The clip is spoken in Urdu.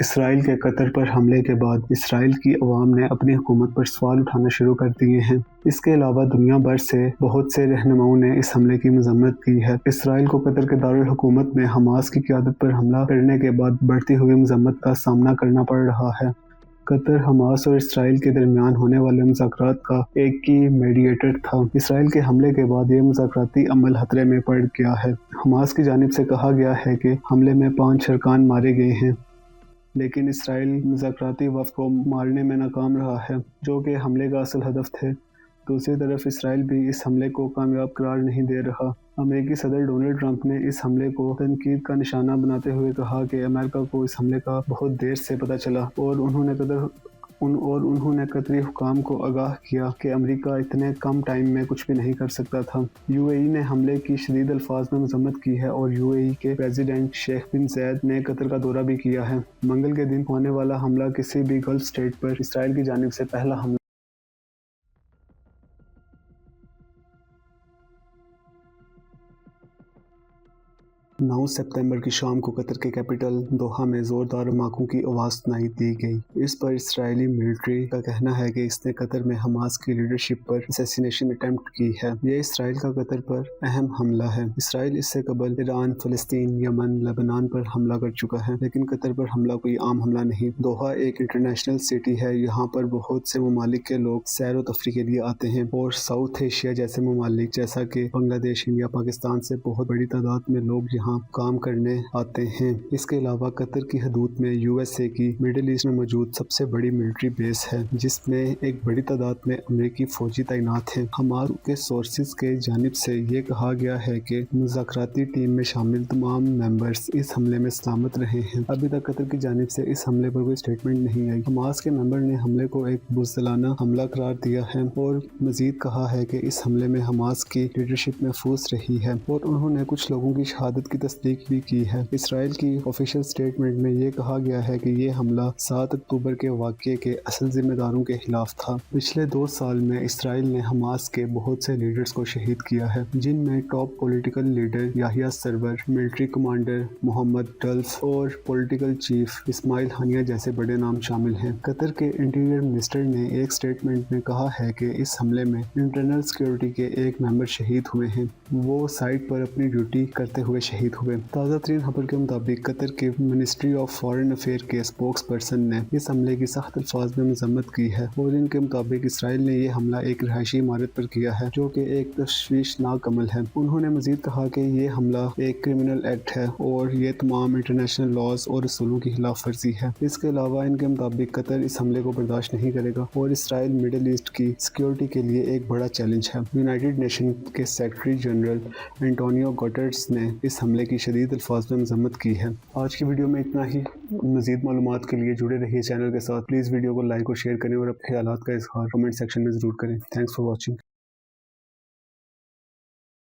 اسرائیل کے قطر پر حملے کے بعد اسرائیل کی عوام نے اپنی حکومت پر سوال اٹھانا شروع کر دیے ہیں۔ اس کے علاوہ دنیا بھر سے بہت سے رہنماؤں نے اس حملے کی مذمت کی ہے۔ اسرائیل کو قطر کے دارالحکومت میں حماس کی قیادت پر حملہ کرنے کے بعد بڑھتی ہوئی مذمت کا سامنا کرنا پڑ رہا ہے۔ قطر حماس اور اسرائیل کے درمیان ہونے والے مذاکرات کا ایک کی میڈیٹر تھا۔ اسرائیل کے حملے کے بعد یہ مذاکراتی عمل خطرے میں پڑ گیا ہے۔ حماس کی جانب سے کہا گیا ہے کہ حملے میں 5 ارکان مارے گئے ہیں، لیکن اسرائیل مذاکراتی وفد کو مارنے میں ناکام رہا ہے، جو کہ حملے کا اصل ہدف تھے۔ دوسری طرف اسرائیل بھی اس حملے کو کامیاب قرار نہیں دے رہا۔ امریکی صدر ڈونلڈ ٹرمپ نے اس حملے کو تنقید کا نشانہ بناتے ہوئے کہا کہ امریکہ کو اس حملے کا بہت دیر سے پتہ چلا اور انہوں نے قطری حکام کو آگاہ کیا کہ امریکہ اتنے کم ٹائم میں کچھ بھی نہیں کر سکتا تھا۔ یو اے ای نے حملے کی شدید الفاظ میں مذمت کی ہے اور یو اے ای کے پریزیڈنٹ شیخ بن زاید نے قطر کا دورہ بھی کیا ہے۔ منگل کے دن ہونے والا حملہ کسی بھی گلف اسٹیٹ پر اسرائیل کی جانب سے پہلا حملہ 9 ستمبر کی شام کو قطر کے کیپٹل دوحہ میں زوردار دھماکوں کی آواز سنائی دی گئی۔ اس پر اسرائیلی ملٹری کا کہنا ہے کہ اس نے قطر میں حماس کی لیڈرشپ پر اسیسینیشن اٹیمپٹ کی ہے۔ یہ اسرائیل کا قطر پر اہم حملہ ہے۔ اسرائیل اس سے قبل ایران، فلسطین، یمن، لبنان پر حملہ کر چکا ہے، لیکن قطر پر حملہ کوئی عام حملہ نہیں۔ دوحہ ایک انٹرنیشنل سٹی ہے۔ یہاں پر بہت سے ممالک کے لوگ سیر و تفریح کے لیے آتے ہیں اور ساؤتھ ایشیا جیسے ممالک جیسا کہ بنگلہ دیش، انڈیا، پاکستان سے بہت بڑی تعداد میں لوگ یہاں کام کرنے آتے ہیں۔ اس کے علاوہ قطر کی حدود میں یو ایس اے کی مڈل ایسٹ میں موجود سب سے بڑی ملٹری بیس ہے، جس میں ایک بڑی تعداد میں امریکی فوجی تعینات ہیں۔ حماس کے سورسز کی جانب سے یہ کہا گیا ہے کہ مذاکراتی ٹیم میں شامل تمام ممبرز اس حملے میں سلامت رہے ہیں۔ ابھی تک قطر کی جانب سے اس حملے پر کوئی اسٹیٹمنٹ نہیں آئی۔ حماس کے ممبر نے حملے کو ایک بزدلانہ حملہ قرار دیا ہے اور مزید کہا ہے کہ اس حملے میں حماس کی لیڈرشپ محفوظ رہی ہے اور انہوں نے کچھ لوگوں کی شہادت کی تصدیق بھی کی ہے۔ اسرائیل کی آفیشیل اسٹیٹمنٹ میں یہ کہا گیا ہے کہ یہ حملہ 7 اکتوبر کے واقعے کے اصل ذمہ داروں کے خلاف تھا۔ پچھلے 2 سال میں اسرائیل نے حماس کے بہت سے لیڈرز کو شہید کیا ہے، جن میں ٹاپ پولیٹیکل لیڈر یحییٰ سنور، ملٹری کمانڈر محمد ڈلف اور پولیٹیکل چیف اسماعیل ہنیہ جیسے بڑے نام شامل ہیں۔ قطر کے انٹیریئر منسٹر نے ایک اسٹیٹمنٹ میں کہا ہے کہ اس حملے میں انٹرنل سیکیورٹی کے ایک ممبر شہید ہوئے ہیں۔ وہ سائٹ پر اپنی ڈیوٹی کرتے ہوئے شہید ہوئے۔ تازہ ترین خبر کے مطابق قطر کی منسٹری آف فارن افیئر کے اسپوکس پرسن نے اس حملے کی سخت الفاظ میں مذمت کی ہے اور ان کے مطابق اسرائیل نے یہ حملہ ایک رہائشی عمارت پر کیا ہے، جو کہ ایک تشویشناک عمل ہے۔ انہوں نے مزید کہا کہ یہ حملہ ایک کرمنل ایکٹ ہے اور یہ تمام انٹرنیشنل لاز اور اصولوں کی خلاف ورزی ہے۔ اس کے علاوہ ان کے مطابق قطر اس حملے کو برداشت نہیں کرے گا اور اسرائیل مڈل ایسٹ کی سیکیورٹی کے لیے ایک بڑا چیلنج ہے۔ یونائیٹڈ نیشن کے سیکرٹری جنرل انٹونیو گٹرز نے اس حملے کی شدید الفاظ میں مذمت کی ہے۔ آج کی ویڈیو میں اتنا ہی۔ مزید معلومات کے لیے جڑے رہیے چینل کے ساتھ۔ پلیز ویڈیو کو لائک اور شیئر کریں اور اپنے خیالات کا اظہار کمنٹ سیکشن میں ضرور کریں۔ Thanks for watching.